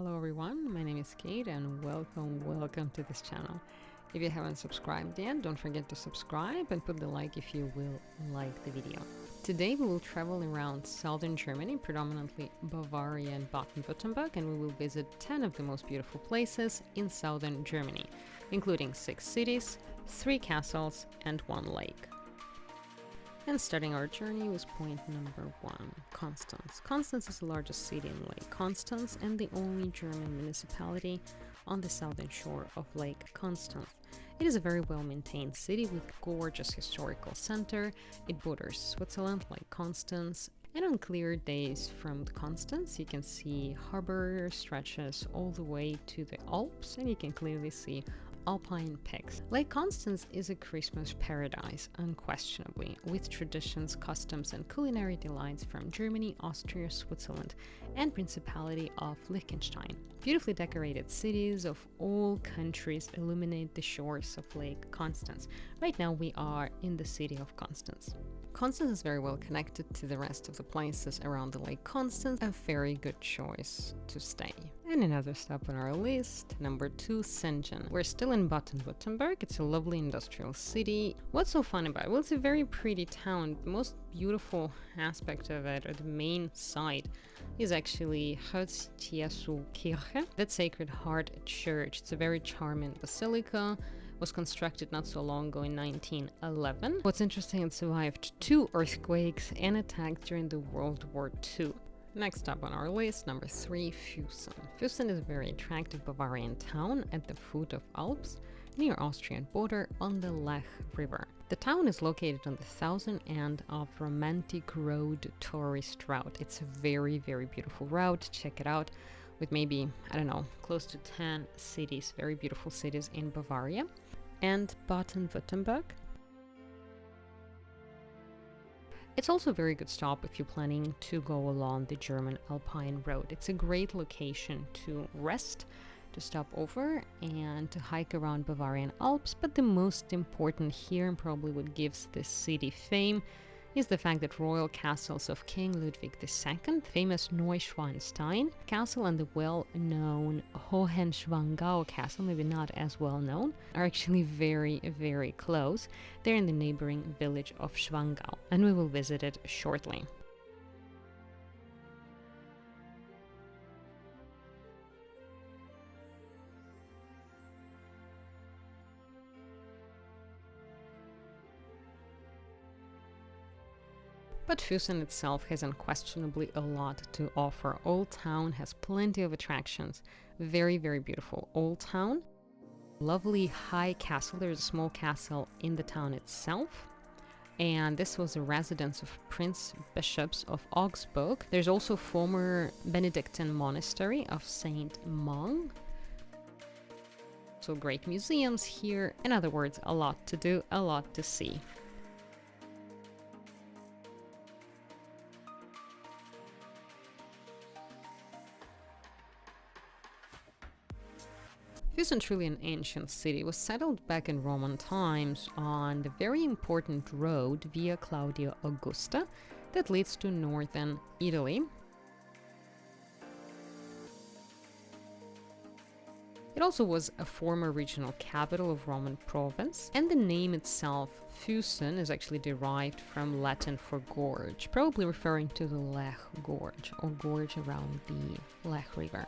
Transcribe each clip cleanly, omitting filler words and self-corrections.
Hello everyone, my name is Kate and welcome to this channel. If you haven't subscribed yet, don't forget to subscribe and put the like if you will like the video. Today we will travel around southern Germany, predominantly Bavaria and Baden-Württemberg, and we will visit 10 of the most beautiful places in southern Germany, including 6 cities, 3 castles and 1 lake. And starting our journey with point number 1, Constance. Constance is the largest city in Lake Constance and the only German municipality on the southern shore of Lake Constance. It is a very well-maintained city with gorgeous historical center. It borders Switzerland, Lake Constance, and on clear days from Constance you can see harbor stretches all the way to the Alps, and you can clearly see alpine peaks. Lake Constance is a Christmas paradise, unquestionably, with traditions, customs and culinary delights from Germany, Austria, Switzerland and Principality of Liechtenstein. Beautifully decorated cities of all countries illuminate the shores of Lake Constance. Right now we are in the city of Constance. Constance is very well connected to the rest of the places around the Lake Constance, a very good choice to stay. And another stop on our list, number 2, Shenzhen. We're still in Baden-Württemberg. It's a lovely industrial city. What's so fun about it? Well, it's a very pretty town. The most beautiful aspect of it, or the main site, is actually Kirche, that Sacred Heart Church. It's a very charming basilica. Was constructed not so long ago in 1911. What's interesting, it survived 2 earthquakes and attacks during the World War II. Next up on our list, number 3, Füssen. Füssen is a very attractive Bavarian town at the foot of Alps, near Austrian border on the Lech River. The town is located on the Thousand and of Romantic Road tourist route. It's a very, very beautiful route. Check it out. With maybe, I don't know, close to 10 cities, very beautiful cities in Bavaria and Baden-Württemberg. It's also a very good stop if you're planning to go along the German Alpine Road. It's a great location to rest, to stop over and to hike around Bavarian Alps, but the most important here, and probably what gives this city fame, is the fact that royal castles of King Ludwig II, famous Neuschwanstein castle and the well-known Hohenschwangau castle, maybe not as well known, are actually very, very close. They're in the neighboring village of Schwangau, and we will visit it shortly. But Füssen itself has unquestionably a lot to offer. Old Town has plenty of attractions. Very, very beautiful Old Town. Lovely high castle. There's a small castle in the town itself. And this was a residence of Prince Bishops of Augsburg. There's also former Benedictine monastery of Saint Mang. So great museums here. In other words, a lot to do, a lot to see. Füssen, truly an ancient city, was settled back in Roman times on the very important road Via Claudia Augusta that leads to northern Italy. It also was a former regional capital of Roman province, and the name itself, Füssen, is actually derived from Latin for gorge, probably referring to the Lech Gorge, or gorge around the Lech River.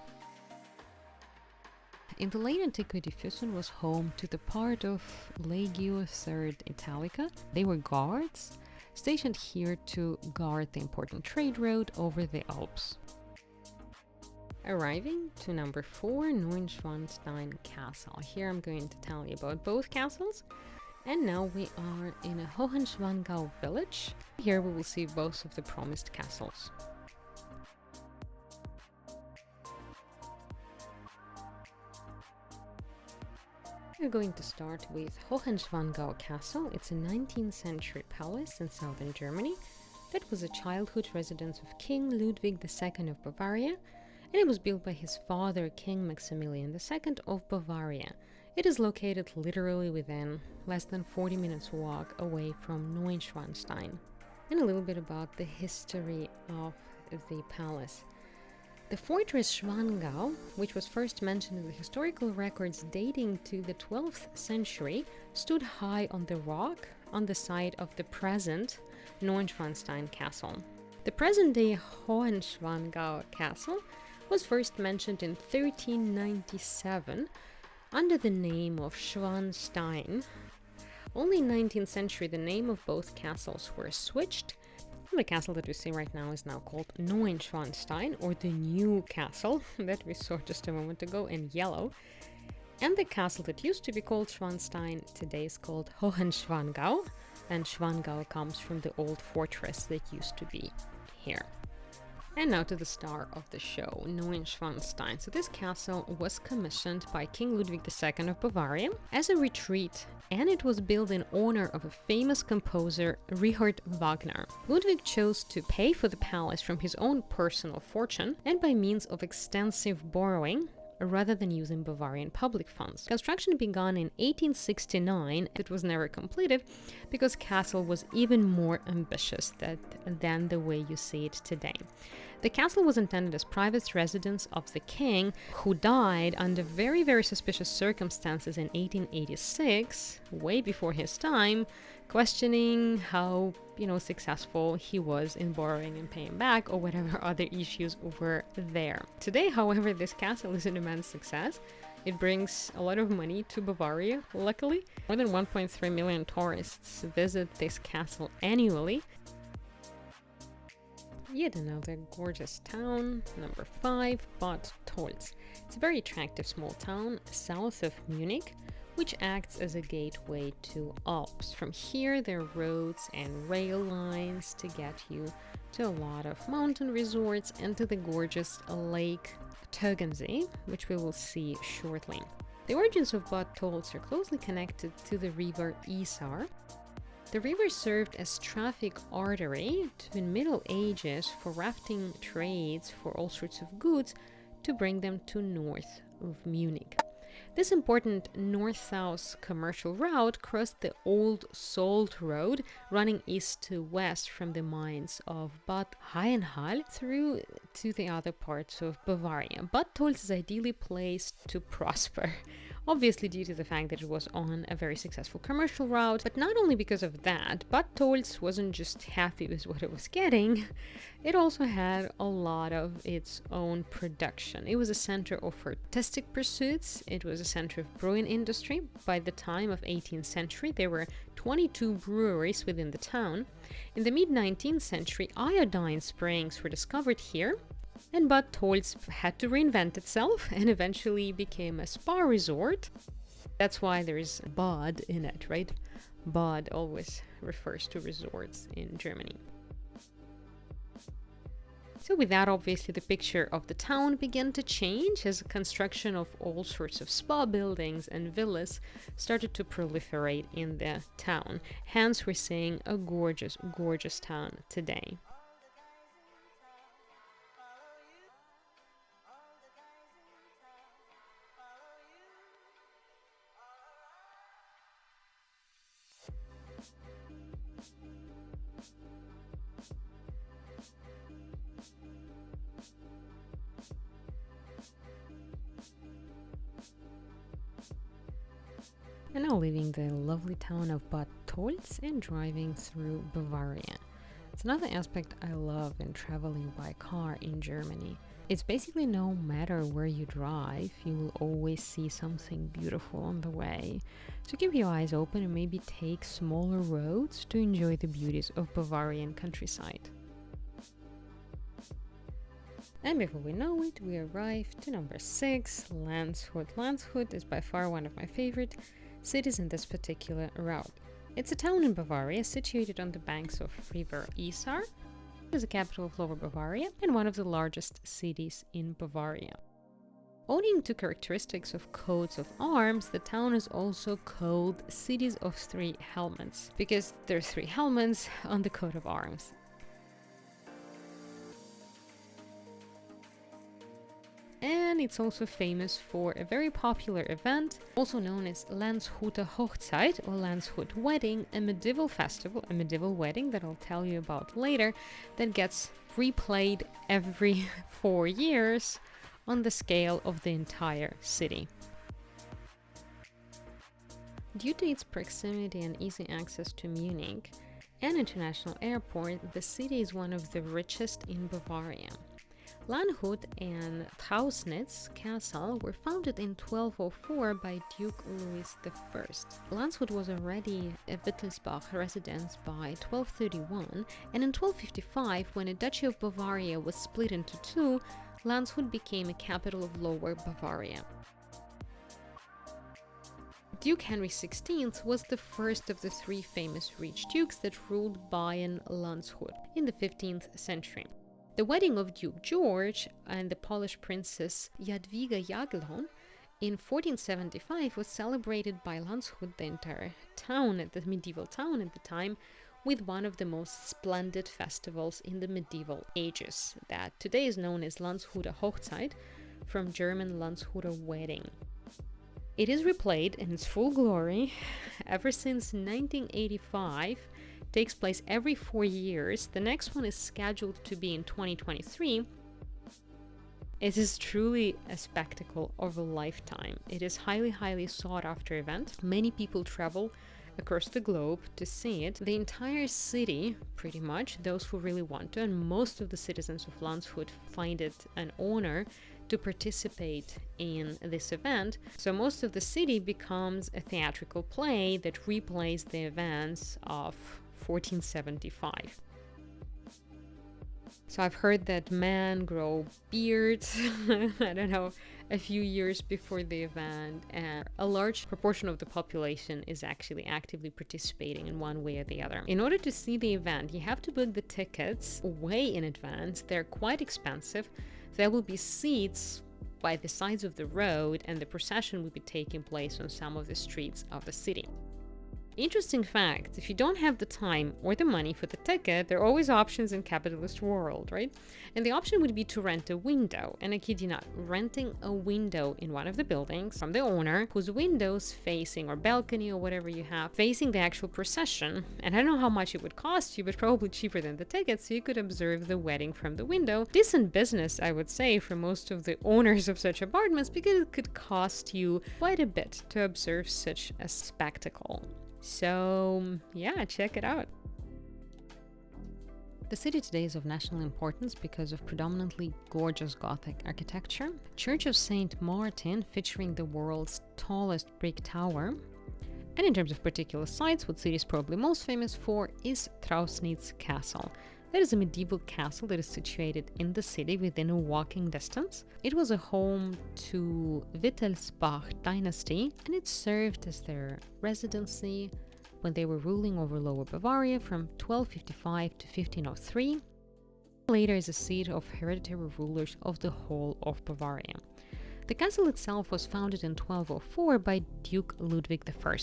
In the late antiquity, Füssen was home to the part of Legio III Italica. They were guards, stationed here to guard the important trade road over the Alps. Arriving to number 4, Neuschwanstein Castle. Here I'm going to tell you about both castles. And now we are in a Hohenschwangau village. Here we will see both of the promised castles. We're going to start with Hohenschwangau Castle. It's a 19th century palace in southern Germany that was a childhood residence of King Ludwig II of Bavaria, and it was built by his father, King Maximilian II of Bavaria. It is located literally within less than 40 minutes walk away from Neuschwanstein. And a little bit about the history of the palace. The fortress Schwangau, which was first mentioned in the historical records dating to the 12th century, stood high on the rock on the site of the present Neuschwanstein castle. The present-day Hohenschwangau castle was first mentioned in 1397 under the name of Schwanstein. Only in the 19th century the name of both castles were switched. The castle that we see right now is now called Neuschwanstein, or the new castle that we saw just a moment ago in yellow. And the castle that used to be called Schwanstein today is called Hohenschwangau, and Schwangau comes from the old fortress that used to be here. And now to the star of the show, Neuschwanstein. So this castle was commissioned by King Ludwig II of Bavaria as a retreat, and it was built in honor of a famous composer, Richard Wagner. Ludwig chose to pay for the palace from his own personal fortune and by means of extensive borrowing, rather than using Bavarian public funds. Construction began in 1869. It was never completed because castle was even more ambitious than the way you see it today. The castle was intended as private residence of the king, who died under very, very suspicious circumstances in 1886, way before his time, questioning how, successful he was in borrowing and paying back, or whatever other issues were there. Today, however, this castle is an immense success. It brings a lot of money to Bavaria, luckily. More than 1.3 million tourists visit this castle annually. Yet another gorgeous town, number 5, Bad Tölz. It's a very attractive small town south of Munich, which acts as a gateway to Alps. From here, there are roads and rail lines to get you to a lot of mountain resorts and to the gorgeous Lake Tegernsee, which we will see shortly. The origins of Bad Tölz are closely connected to the river Isar. The river served as traffic artery in Middle Ages for rafting trades for all sorts of goods to bring them to north of Munich. This important north-south commercial route crossed the old Salt Road, running east to west from the mines of Bad Hainhal through to the other parts of Bavaria. Bad Tölz is ideally placed to prosper, obviously due to the fact that it was on a very successful commercial route, but not only because of that. Bad Tölz wasn't just happy with what it was getting, it also had a lot of its own production. It was a center of artistic pursuits, it was a center of brewing industry. By the time of 18th century, there were 22 breweries within the town. In the mid-19th century, iodine springs were discovered here, and Bad Tölz had to reinvent itself and eventually became a spa resort. That's why there's Bad in it, right? Bad always refers to resorts in Germany. So with that, obviously, the picture of the town began to change as construction of all sorts of spa buildings and villas started to proliferate in the town. Hence, we're seeing a gorgeous, gorgeous town today. And now leaving the lovely town of Bad Tölz and driving through Bavaria. It's another aspect I love in traveling by car in Germany. It's basically no matter where you drive, you will always see something beautiful on the way. So keep your eyes open and maybe take smaller roads to enjoy the beauties of Bavarian countryside. And before we know it, we arrived to number 6, Landshut. Landshut is by far one of my favorite cities in this particular route. It's a town in Bavaria situated on the banks of river Isar. It is the capital of Lower Bavaria and one of the largest cities in Bavaria. Owing to characteristics of coats of arms, the town is also called Cities of Three Helmets, because there are 3 helmets on the coat of arms. And it's also famous for a very popular event, also known as Landshuter Hochzeit or Landshut Wedding, a medieval festival, a medieval wedding that I'll tell you about later, that gets replayed every 4 years on the scale of the entire city. Due to its proximity and easy access to Munich, an international airport, the city is one of the richest in Bavaria. Landshut and Trausnitz Castle were founded in 1204 by Duke Louis I. Landshut was already a Wittelsbach residence by 1231, and in 1255, when the Duchy of Bavaria was split into two, Landshut became a capital of Lower Bavaria. Duke Henry XVI was the first of the three famous rich dukes that ruled Bayern Landshut in the 15th century. The wedding of Duke George and the Polish princess Jadwiga Jagiellon in 1475 was celebrated by Landshut, the entire town, the medieval town at the time, with one of the most splendid festivals in the medieval ages, that today is known as Landshuter Hochzeit, from German Landshuter wedding. It is replayed in its full glory ever since 1985, takes place every 4 years. The next one is scheduled to be in 2023. It is truly a spectacle of a lifetime. It is highly sought after event. Many people travel across the globe to see it. The entire city, pretty much, those who really want to, and most of the citizens of Landshut find it an honor to participate in this event. So most of the city becomes a theatrical play that replays the events of 1475. So I've heard that men grow beards, I don't know, a few years before the event, and a large proportion of the population is actually actively participating in one way or the other. In order to see the event, you have to book the tickets way in advance. They're quite expensive. There will be seats by the sides of the road, and the procession will be taking place on some of the streets of the city. Interesting fact, if you don't have the time or the money for the ticket, there are always options in capitalist world, right? And the option would be to rent a window. And I kid you not, renting a window in one of the buildings from the owner, whose windows facing, or balcony or whatever you have, facing the actual procession. And I don't know how much it would cost you, but probably cheaper than the ticket, so you could observe the wedding from the window. Decent business, I would say, for most of the owners of such apartments, because it could cost you quite a bit to observe such a spectacle. So yeah, check it out. The city today is of national importance because of predominantly gorgeous Gothic architecture. Church of St. Martin, featuring the world's tallest brick tower. And in terms of particular sites, what city is probably most famous for is Trausnitz Castle. That is a medieval castle that is situated in the city within a walking distance. It was a home to Wittelsbach dynasty, and it served as their residency when they were ruling over Lower Bavaria from 1255 to 1503. Later as a seat of hereditary rulers of the whole of Bavaria. The castle itself was founded in 1204 by Duke Ludwig I.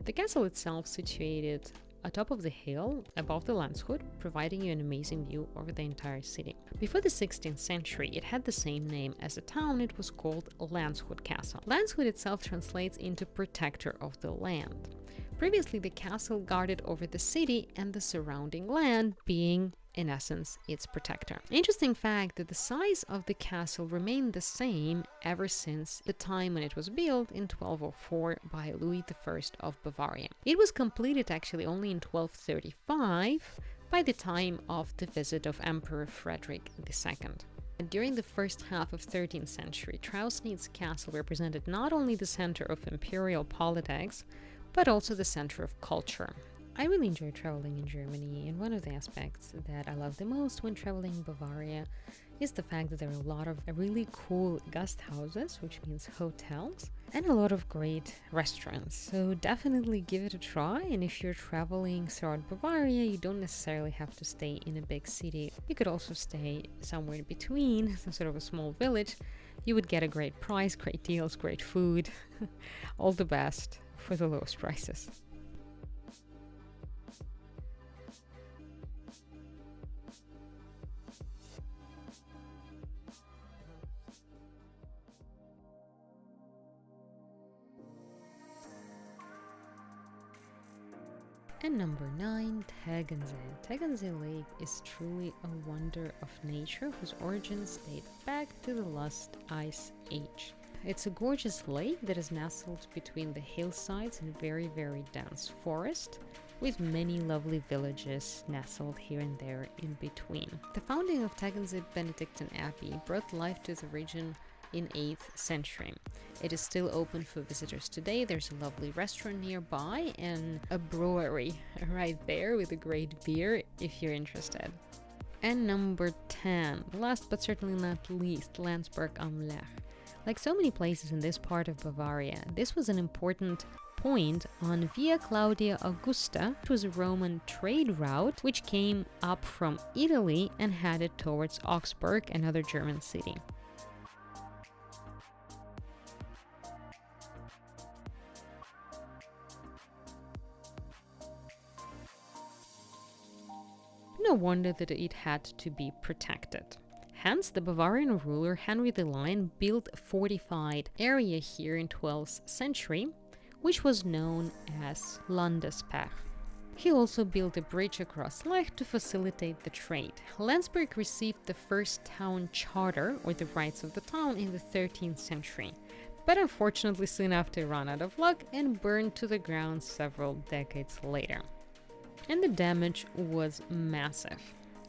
The castle itself situated atop of the hill above the Landshut, providing you an amazing view over the entire city. Before the 16th century, it had the same name as a town. It was called Landshut Castle. Landshut itself translates into protector of the land. Previously, the castle guarded over the city and the surrounding land, being in essence its protector. Interesting fact that the size of the castle remained the same ever since the time when it was built in 1204 by Louis I of Bavaria. It was completed actually only in 1235 by the time of the visit of Emperor Frederick II. During the first half of 13th century, Trausnitz Castle represented not only the center of imperial politics, but also the center of culture. I really enjoy traveling in Germany, and one of the aspects that I love the most when traveling in Bavaria is the fact that there are a lot of really cool Gasthauses, which means hotels, and a lot of great restaurants. So definitely give it a try, and if you're traveling throughout Bavaria, you don't necessarily have to stay in a big city. You could also stay somewhere in between, some sort of a small village. You would get a great price, great deals, great food, all the best for the lowest prices. And number 9, Tegernsee. Tegernsee Lake is truly a wonder of nature whose origins date back to the last ice age. It's a gorgeous lake that is nestled between the hillsides and very, very dense forest, with many lovely villages nestled here and there in between. The founding of Tegernsee Benedictine Abbey brought life to the region in 8th century. It is still open for visitors today. There's a lovely restaurant nearby and a brewery right there with a great beer if you're interested. And number 10, last but certainly not least, Landsberg am Lech. Like so many places in this part of Bavaria, this was an important point on Via Claudia Augusta, which was a Roman trade route which came up from Italy and headed towards Augsburg, another German city. No wonder that it had to be protected. Hence, the Bavarian ruler Henry the Lion built a fortified area here in 12th century, which was known as Landshut. He also built a bridge across Lech to facilitate the trade. Landsberg received the first town charter, or the rights of the town, in the 13th century, but unfortunately soon after ran out of luck and burned to the ground several decades later. And the damage was massive.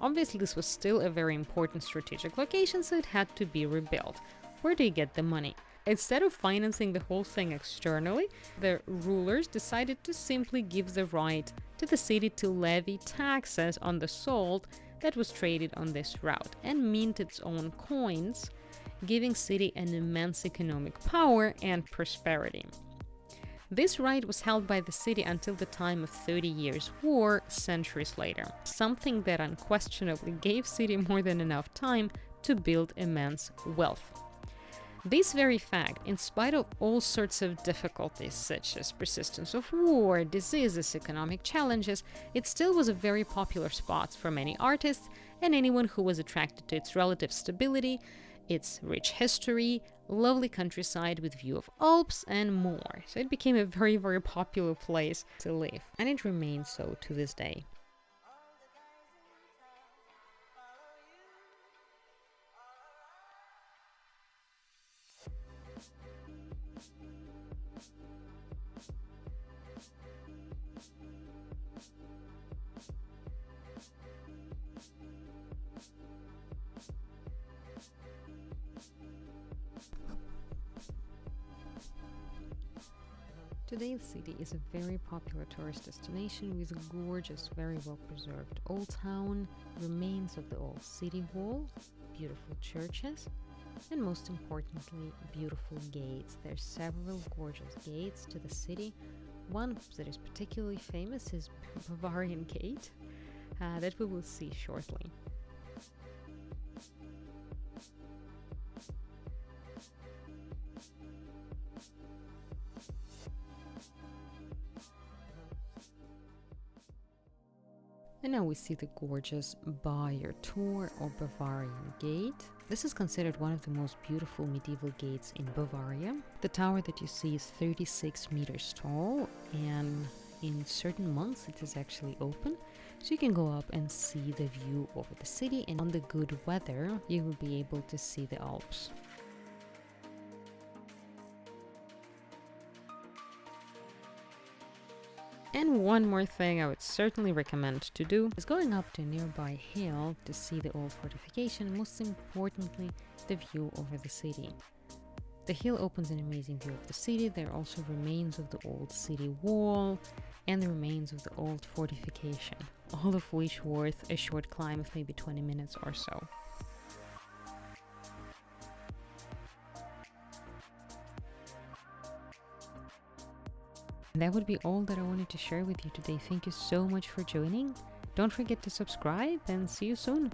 Obviously, this was still a very important strategic location, so it had to be rebuilt. Where do you get the money? Instead of financing the whole thing externally, the rulers decided to simply give the right to the city to levy taxes on the salt that was traded on this route and mint its own coins, giving city an immense economic power and prosperity. This right was held by the city until the time of 30 Years' War, centuries later, something that unquestionably gave city more than enough time to build immense wealth. This very fact, in spite of all sorts of difficulties such as persistence of war, diseases, economic challenges, it still was a very popular spot for many artists and anyone who was attracted to its relative stability, its rich history, lovely countryside with view of Alps, and more. So it became a very, very popular place to live, and it remains so to this day. Today, the city is a very popular tourist destination with a gorgeous, very well-preserved old town, remains of the old city wall, beautiful churches, and most importantly, beautiful gates. There are several gorgeous gates to the city. One that is particularly famous is Bavarian Gate, that we will see shortly. And now we see the gorgeous Bayer Tor or Bavarian Gate. This is considered one of the most beautiful medieval gates in Bavaria. The tower that you see is 36 meters tall, and in certain months it is actually open, so you can go up and see the view over the city, and on the good weather you will be able to see the Alps. And one more thing I would certainly recommend to do is going up to a nearby hill to see the old fortification, and most importantly, the view over the city. The hill opens an amazing view of the city. There are also remains of the old city wall and the remains of the old fortification, all of which worth a short climb of maybe 20 minutes or so. That would be all that I wanted to share with you today. Thank you so much for joining. Don't forget to subscribe and see you soon.